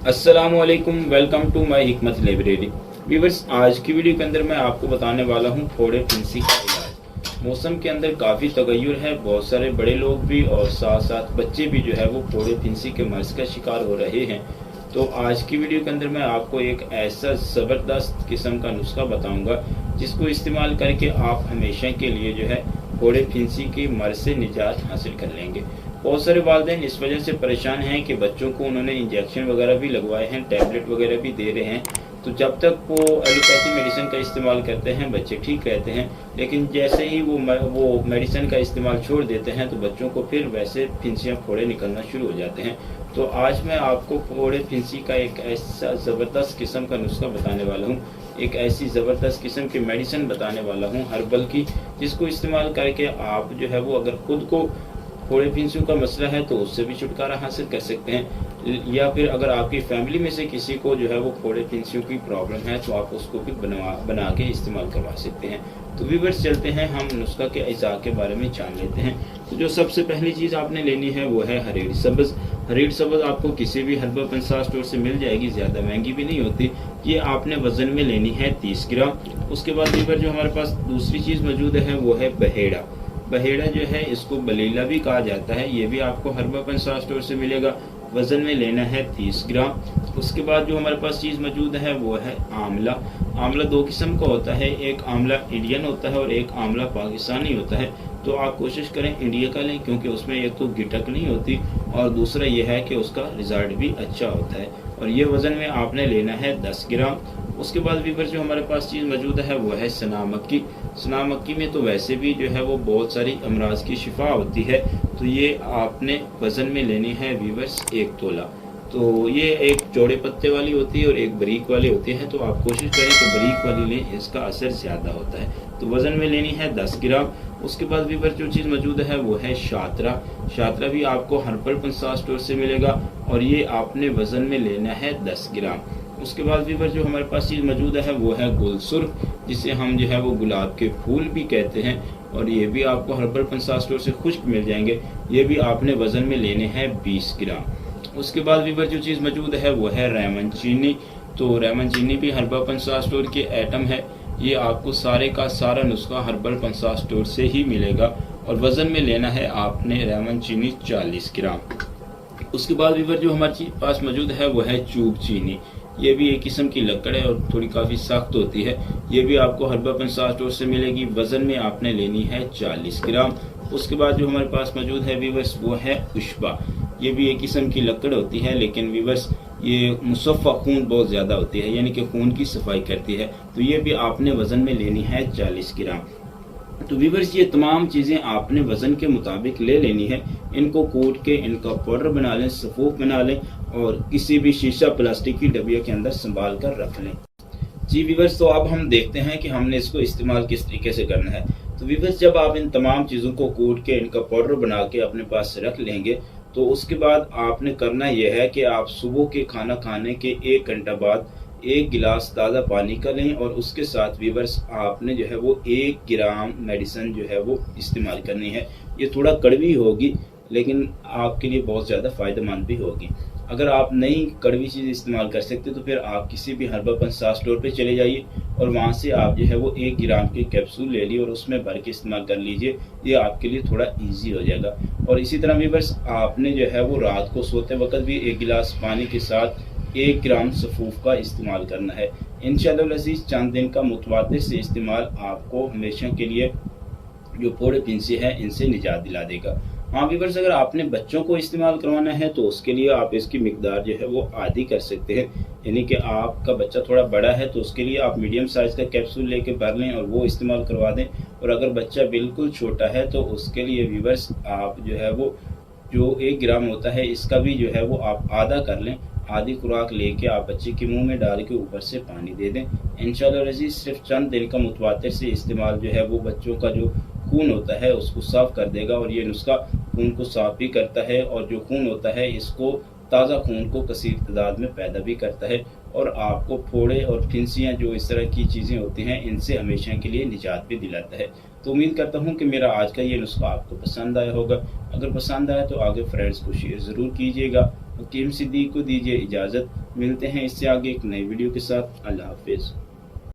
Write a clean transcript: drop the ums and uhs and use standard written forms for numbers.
अस्सलामुअलैकुम, welcome to my हिकमत library. Viewers, आज की वीडियो के अंदर मैं आपको बताने वाला हूँ फोड़े फिंसी का इलाज। मौसम के अंदर काफ़ी तगय्युर है, बहुत सारे बड़े लोग भी और साथ साथ बच्चे भी जो है वो फोड़े फिंसी के मर्ज का शिकार हो रहे हैं। तो आज की वीडियो के अंदर मैं आपको एक ऐसा ज़बरदस्त किस्म का नुस्खा बताऊंगा जिसको इस्तेमाल करके आप हमेशा के लिए जो है फोड़े फिंसी के मर्ज से निजात हासिल कर लेंगे। बहुत सारे वालिदैन इस वजह से परेशान हैं कि बच्चों को उन्होंने इंजेक्शन वगैरह भी लगवाए हैं, टैबलेट वगैरह भी दे रहे हैं। तो जब तक वो एलोपैथी मेडिसिन का इस्तेमाल करते हैं बच्चे ठीक रहते हैं, लेकिन जैसे ही वो मेडिसिन का इस्तेमाल छोड़ देते हैं तो बच्चों को फिर वैसे फिंसियाँ फोड़े निकलना शुरू हो जाते हैं। तो आज मैं आपको फोड़े फिंसी का एक ऐसा ज़बरदस्त किस्म का नुस्खा बताने वाला हूँ, एक ऐसी ज़बरदस्त किस्म की मेडिसिन बताने वाला हूँ हर्बल की, जिसको इस्तेमाल करके आप जो है वो अगर खुद को फोड़े फिंसियों का मसला है तो उससे भी छुटकारा हासिल कर सकते हैं, या फिर अगर आपकी फैमिली में से किसी को जो है वो फोड़े फिंसियों की प्रॉब्लम है तो आप उसको भी बना के इस्तेमाल करवा सकते हैं। तो व्यूअर्स, चलते हैं हम नुस्खा के अज्जा के बारे में जान लेते हैं। तो जो सबसे पहली चीज़ आपने लेनी है वो है हरेड़ सब्ज़। हरेड़ सब्ज़ आपको किसी भी हर्बल पंसार स्टोर से मिल जाएगी, ज़्यादा महंगी भी नहीं होती। ये आपने वज़न में लेनी है 30 ग्राम। उसके बाद व्यूअर जो हमारे पास दूसरी चीज़ मौजूद है वो है बहेड़ा। बहेड़ा जो है इसको बलीला भी कहा जाता है, ये भी आपको हर्बल पंसार स्टोर से मिलेगा। वज़न में लेना है 30 ग्राम। उसके बाद जो हमारे पास चीज़ मौजूद है वो है आंवला। आंवला दो किस्म का होता है, एक आंवला इंडियन होता है और एक आंवला पाकिस्तानी होता है। तो आप कोशिश करें इंडिया का लें, क्योंकि उसमें एक तो गिटक नहीं होती और दूसरा यह है कि उसका रिजल्ट भी अच्छा होता है। और ये वज़न में आपने लेना है 10 ग्राम। उसके बाद व्यूअर जो हमारे पास चीज़ मौजूद है वो है सना मक्की। सना मक्की में तो वैसे भी जो है वो बहुत सारी अमराज की शिफा होती है, तो ये आपने वज़न में लेनी है व्यूअर्स 1 तोला। तो ये एक चौड़े पत्ते वाली होती है और एक बारीक वाली होती है, तो आप कोशिश करें कि बारीक वाली लें, इसका असर ज़्यादा होता है। तो वज़न में लेनी है 10 ग्राम। उसके बाद व्यूअर जो चीज़ मौजूद है वो है शातरा। शातरा भी आपको हर्बल पंसार स्टोर से मिलेगा और ये आपने वज़न में लेना है 10 ग्राम। उसके बाद व्यूअर जो हमारे पास चीज़ मौजूद है वो है गुलसुर्ख, जिसे हम जो है वो गुलाब के फूल भी कहते हैं, और ये भी आपको हर्बल पंसार स्टोर से खुश्क मिल जाएंगे। ये भी आपने वज़न में लेने हैं 20 ग्राम। उसके बाद व्यूअर जो चीज़ मौजूद है वो है रेमन चीनी। तो रेमन चीनी भी हर्बल पंसार स्टोर के आइटम है, ये आपको सारे का सारा नुस्खा हर्बल पंसार स्टोर से ही मिलेगा और वज़न में लेना है आपने रेमन चीनी 40 ग्राम। उसके बाद व्यूअर जो हमारे पास मौजूद है वो है चूक चीनी। ये भी एक किस्म की लकड़ है और थोड़ी काफ़ी सख्त होती है, ये भी आपको हर्बल पंसार स्टोर से मिलेगी। वज़न में आपने लेनी है 40 ग्राम। उसके बाद जो हमारे पास मौजूद है व्यूअर्स वो है उशबा। ये भी एक किस्म की लकड़ होती है, लेकिन व्यूअर्स ये मुसफ़ा खून बहुत ज़्यादा होती है, यानी कि खून की सफाई करती है। तो ये भी आपने वज़न में लेनी है 40 ग्राम। तो व्यूअर्स, ये तमाम चीज़ें आपने वज़न के मुताबिक ले लेनी है। इनको कूट के इनका पाउडर बना लें, सफूफ बना लें और किसी भी शीशा प्लास्टिक की डबिया के अंदर संभाल कर रख लें। जी व्यूअर्स, तो अब हम देखते हैं कि हमने इसको इस्तेमाल किस तरीके से करना है। तो व्यूअर्स, जब आप इन तमाम चीज़ों को कूट के इनका पाउडर बना के अपने पास रख लेंगे तो उसके बाद आपने करना यह है कि आप सुबह के खाना खाने के 1 घंटा बाद 1 गिलास ताज़ा पानी का लें और उसके साथ व्यूअर्स आपने जो है वो 1 ग्राम मेडिसिन जो है वो इस्तेमाल करनी है। ये थोड़ा कड़वी होगी लेकिन आपके लिए बहुत ज़्यादा फ़ायदेमंद भी होगी। अगर आप नई कड़वी चीज़ इस्तेमाल कर सकते तो फिर आप किसी भी हर्बल पंसार स्टोर पे चले जाइए और वहाँ से आप जो है वो 1 ग्राम की कैप्सूल ले लिए और उसमें भर के इस्तेमाल कर लीजिए। ये आपके लिए थोड़ा इजी हो जाएगा। और इसी तरह भी बस आपने जो है वो रात को सोते वक्त भी 1 गिलास पानी के साथ 1 ग्राम सफूफ का इस्तेमाल करना है। इंशाअल्लाह अज़ीज़, चंद दिन का मुतवातिर से इस्तेमाल आपको हमेशा के लिए जो फोड़े फिंसी है इनसे निजात दिला देगा। हाँ व्यूअर्स, अगर आपने बच्चों को इस्तेमाल करवाना है तो उसके लिए आप इसकी मिकदार जो है वो आधी कर सकते हैं, यानी कि आपका बच्चा थोड़ा बड़ा है तो उसके लिए आप मीडियम साइज़ का कैप्सूल लेके भर लें और वो इस्तेमाल करवा दें। और अगर बच्चा बिल्कुल छोटा है तो उसके लिए व्यूअर्स आप जो है वो जो 1 ग्राम होता है इसका भी जो है वो आप आधा कर लें। आधी खुराक लेके आप बच्चे के मुंह में डाल के ऊपर से पानी दे दें। इंशाअल्लाह अज़ीज़, सिर्फ चंद दिन का मुतवातिर से इस्तेमाल जो है वो बच्चों का जो खून होता है उसको साफ़ कर देगा और ये नुस्खा खून को साफ़ भी करता है और जो खून होता है इसको ताज़ा खून को कसीर तादाद में पैदा भी करता है और आपको फोड़े और फिंसियाँ जो इस तरह की चीज़ें होती हैं इनसे हमेशा के लिए निजात भी दिलाता है। तो उम्मीद करता हूँ कि मेरा आज का ये नुस्खा आपको पसंद आया होगा। अगर पसंद आया तो आगे फ्रेंड्स को शेयर ज़रूर कीजिएगा। हकीम सिद्दीक को दीजिए इजाज़त। मिलते हैं इससे आगे एक नई वीडियो के साथ। अल्लाह हाफिज़।